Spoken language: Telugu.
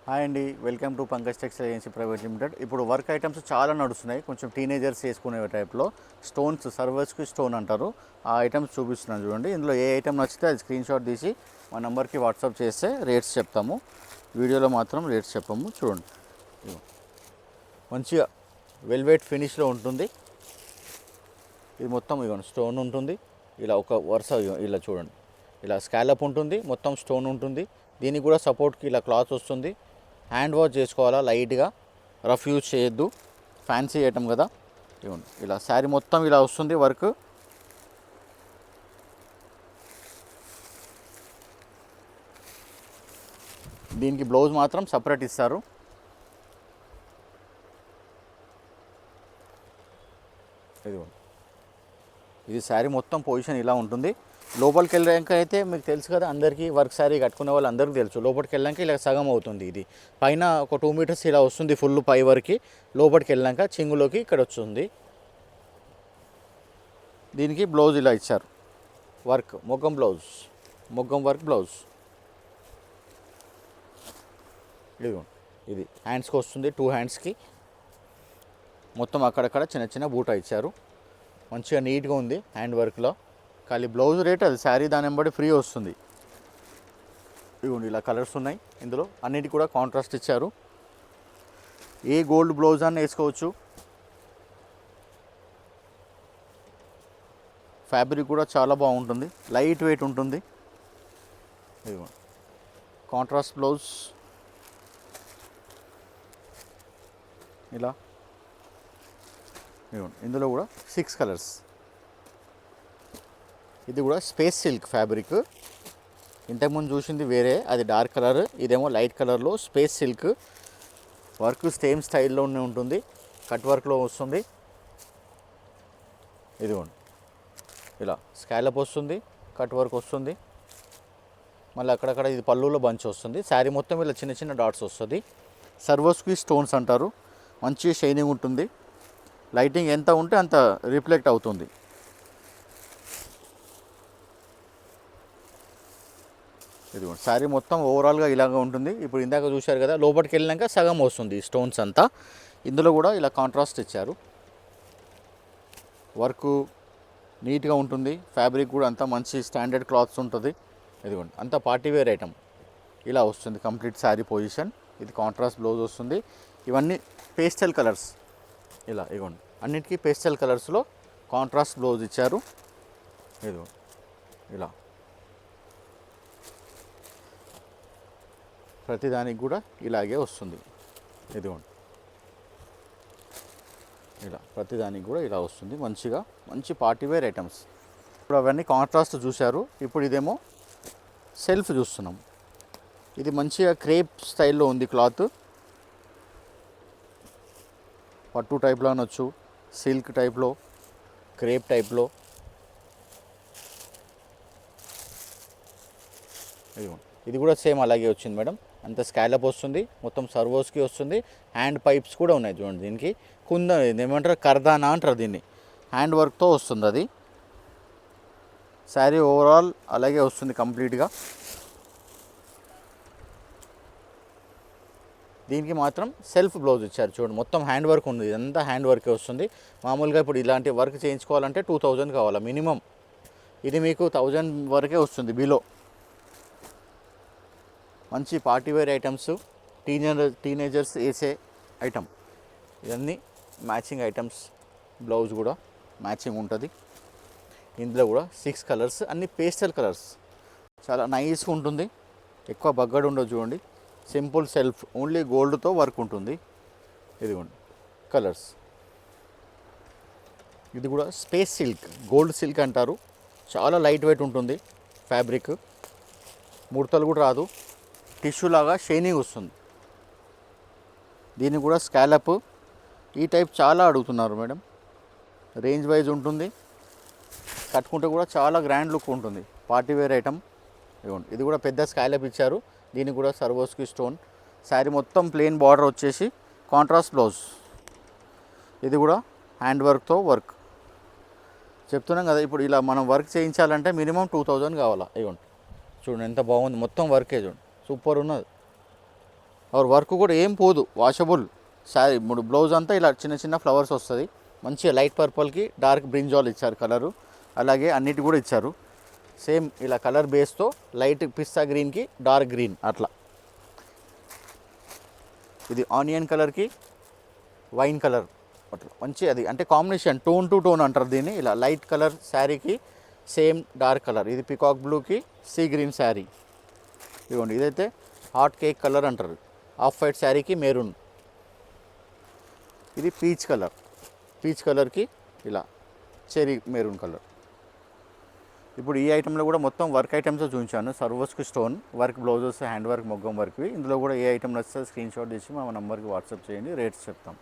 హాయ్ అండి, welcome to Pankaj textile agency private limited. ఇప్పుడు వర్క్ ఐటమ్స్ చాలా నడుస్తున్నాయి, కొంచెం టీనేజర్స్ వేసుకునే టైప్లో. స్టోన్స్, సర్వర్స్కి స్టోన్ అంటారు, ఆ ఐటమ్స్ చూపిస్తున్నాను చూడండి. ఇందులో ఏ ఐటమ్ నచ్చితే అది స్క్రీన్ షాట్ తీసి మా నెంబర్కి వాట్సాప్ చేస్తే రేట్స్ చెప్తాము. వీడియోలో మాత్రం రేట్స్ చెప్పాము. చూడండి, మంచిగా వెల్వెట్ ఫినిష్లో ఉంటుంది. ఇది మొత్తం ఇవ్వండి స్టోన్ ఉంటుంది. ఇలా ఒక వరుస ఇలా చూడండి, ఇలా స్కాలప్ ఉంటుంది, మొత్తం స్టోన్ ఉంటుంది. దీనికి కూడా సపోర్ట్కి ఇలా క్లాత్ వస్తుంది. హ్యాండ్ వాష్ చేసుకోవాలా లైట్గా, రఫ్ యూజ్ చేయొద్దు, ఫ్యాన్సీ ఐటమ్ కదా. ఇవ్వండి ఇలా శారీ మొత్తం ఇలా వస్తుంది వర్క్. దీనికి బ్లౌజ్ మాత్రం సపరేట్ ఇస్తారు. ఇది శారీ మొత్తం పొజిషన్ ఇలా ఉంటుంది. లోపలికి వెళ్ళాక అయితే మీకు తెలుసు కదా, అందరికీ వర్క్ శారీ కట్టుకునే వాళ్ళు అందరికీ తెలుసు. లోపలికి వెళ్ళాక ఇలా సగం అవుతుంది. ఇది పైన ఒక 2 మీటర్స్ ఇలా వస్తుంది ఫుల్ పై వరకు. లోపలికి వెళ్ళాక చింగులోకి ఇక్కడ వస్తుంది. దీనికి బ్లౌజ్ ఇలా ఇచ్చారు, వర్క్ మొగ్గం బ్లౌజ్, మొగ్గం వర్క్ బ్లౌజ్. ఇది హ్యాండ్స్కి వస్తుంది, 2 హ్యాండ్స్కి మొత్తం అక్కడక్కడ చిన్న చిన్న బూటా ఇచ్చారు. మంచిగా నీట్గా ఉంది హ్యాండ్ వర్క్లో. ఖాళీ బ్లౌజ్ రేట్ అది శారీ దాని వెంబడి ఫ్రీ వస్తుంది. ఇవ్వండి ఇలా కలర్స్ ఉన్నాయి. ఇందులో అన్నిటి కూడా కాంట్రాస్ట్ ఇచ్చారు. ఏ గోల్డ్ బ్లౌజ్ అని వేసుకోవచ్చు. ఫ్యాబ్రిక్ కూడా చాలా బాగుంటుంది, లైట్ వెయిట్ ఉంటుంది. ఇదిగోండి కాంట్రాస్ట్ బ్లౌజ్ ఇలా. ఇదిగోండి ఇందులో కూడా 6 కలర్స్. ఇది కూడా స్పేస్ సిల్క్ ఫ్యాబ్రిక్. ఇంతకుముందు చూసింది వేరే, అది డార్క్ కలర్, ఇదేమో లైట్ కలర్లో స్పేస్ సిల్క్. వర్క్ సేమ్ స్టైల్లోనే ఉంటుంది, కట్ వర్క్లో వస్తుంది. ఇదిగోండి ఇలా స్కాలప్ వస్తుంది, కట్ వర్క్ వస్తుంది. మళ్ళీ అక్కడక్కడ ఇది పళ్ళులో బంచ్ వస్తుంది. శారీ మొత్తం ఇలా చిన్న చిన్న డాట్స్ వస్తుంది. సర్వోస్కి స్టోన్స్ అంటారు. మంచి షైనింగ్ ఉంటుంది. లైటింగ్ ఎంత ఉంటే అంత రిఫ్లెక్ట్ అవుతుంది. ఇదిగోండి శారీ మొత్తం ఓవరాల్గా ఇలాగ ఉంటుంది. ఇప్పుడు ఇందాక చూశారు కదా, లోపలికి వెళ్ళినాక సగం వస్తుంది స్టోన్స్ అంతా. ఇందులో కూడా ఇలా కాంట్రాస్ట్ ఇచ్చారు. వర్క్ నీట్గా ఉంటుంది. ఫ్యాబ్రిక్ కూడా అంతా మంచి స్టాండర్డ్ క్లాత్స్ ఉంటుంది. ఇదిగోండి అంతా పార్టీవేర్ ఐటమ్ ఇలా వస్తుంది కంప్లీట్ శారీ పొజిషన్. ఇది కాంట్రాస్ట్ బ్లౌజ్ వస్తుంది. ఇవన్నీ పేస్టల్ కలర్స్. ఇలా ఇదిగోండి అన్నిటికీ పేస్టల్ కలర్స్లో కాంట్రాస్ట్ బ్లౌజ్ ఇచ్చారు. ఇదిగోండి ఇలా ప్రతిదానికి కూడా ఇలాగే వస్తుంది. ఇదిగోండి ఇలా ప్రతిదానికి కూడా ఇలా వస్తుంది. మంచిగా మంచి పార్టీవేర్ ఐటమ్స్. ఇప్పుడు అవన్నీ కాంట్రాస్ట్ చూశారు. ఇప్పుడు ఇదేమో సెల్ఫ్ చూస్తున్నాం. ఇది మంచిగా క్రేప్ స్టైల్లో ఉంది క్లాత్. పట్టు టైప్లో అనొచ్చు, సిల్క్ టైప్లో, క్రేప్ టైప్లో. ఇది కూడా సేమ్ అలాగే వచ్చింది మేడం. అంత స్కాలప్ వస్తుంది, మొత్తం సర్వోస్కి వస్తుంది. హ్యాండ్ పైప్స్ కూడా ఉన్నాయి చూడండి. దీనికి కుంద ఏమంటారు, కర్దానా అంటారు దీన్ని. హ్యాండ్ వర్క్తో వస్తుంది అది. శారీ ఓవరాల్ అలాగే వస్తుంది కంప్లీట్గా. దీనికి మాత్రం సెల్ఫ్ బ్లౌజ్ ఇచ్చారు చూడండి. మొత్తం హ్యాండ్ వర్క్ ఉంది, ఇదంతా హ్యాండ్ వర్కే వస్తుంది. మామూలుగా ఇప్పుడు ఇలాంటి వర్క్ చేయించుకోవాలంటే 2000 కావాలా మినిమం. ఇది మీకు 1000 వరకే వస్తుంది బిలో. మంచి పార్టీవేర్ ఐటమ్స్, టీనేజర్స్ వేసే ఐటమ్. ఇవన్నీ మ్యాచింగ్ ఐటమ్స్. బ్లౌజ్ కూడా మ్యాచింగ్ ఉంటుంది. ఇందులో కూడా 6 కలర్స్, అన్ని పేస్టల్ కలర్స్. చాలా నైస్గా ఉంటుంది, ఎక్కువ బగ్గడు ఉండదు చూడండి. సింపుల్ సెల్ఫ్, ఓన్లీ గోల్డ్తో వర్క్ ఉంటుంది. ఇదిగోండి కలర్స్. ఇది కూడా స్పేస్ సిల్క్, గోల్డ్ సిల్క్ అంటారు. చాలా లైట్ వెయిట్ ఉంటుంది ఫ్యాబ్రిక్. ముడతలు కూడా రాదు, టిష్యూ లాగా షైనింగ్ వస్తుంది. దీన్ని కూడా స్కాలప్ ఈ టైప్ చాలా అడుగుతున్నారు మేడం. రేంజ్ వైజ్ ఉంటుంది, కట్టుకుంటే కూడా చాలా గ్రాండ్ లుక్ ఉంటుంది. Party wear item. ఇదిగోండి ఇది కూడా పెద్ద స్కాలప్ ఇచ్చారు. దీనికి కూడా సర్వోస్కి స్టోన్. శారీ మొత్తం ప్లెయిన్ బార్డర్ వచ్చేసి కాంట్రాస్ట్ బ్లౌజ్. ఇది కూడా హ్యాండ్ వర్క్తో వర్క్. చెప్తున్నాం కదా, ఇప్పుడు ఇలా మనం వర్క్ చేయించాలంటే మినిమం 2000 కావాలా. ఇవ్వండి చూడండి ఎంత బాగుంది, మొత్తం వర్కే చూడండి, సూపర్ ఉన్నది. और వర్క్ కూడా ఏం పోదు, వాషబుల్ శారీ. బ్లౌజ్ అంతా ఇలా చిన్న చిన్న ఫ్లవర్స్ వస్తుంది. మంచిగా లైట్ పర్పుల్కి డార్క్ బ్రింజాల్ ఇచ్చారు కలరు. అలాగే అన్నిటి కూడా ఇచ్చారు సేమ్ ఇలా కలర్ బేస్తో లైట్ పిస్తా గ్రీన్కి డార్క్ గ్రీన్ అట్లా. ఇది ఆనియన్ కలర్కి వైన్ కలర్ అట్లా మంచి అది అంటే కాంబినేషన్ టోన్ టు టోన్ అంటారు దీన్ని. ఇలా లైట్ కలర్ శారీకి సేమ్ డార్క్ కలర్. ఇది పికాక్ బ్లూకి సీ గ్రీన్ శారీ. ఇదిగోండి ఇదైతే హాట్ కేక్ కలర్ అంటారు. ఆఫ్ వైట్ శారీకి మెరూన్. ఇది పీచ్ కలర్, పీచ్ కలర్కి ఇలా చెరీ మెరూన్ కలర్. ఇప్పుడు ఈ ఐటెంలో కూడా మొత్తం వర్క్ ఐటమ్స్ చూపించాను. Swarovski stone work, blouses, hand work, మొగ్గం వర్క్వి. ఇందులో కూడా ఏ ఐటమ్ నచ్చితే స్క్రీన్ షాట్ తీసి మా నెంబర్కి వాట్సాప్ చేయండి, రేట్స్ చెప్తాం.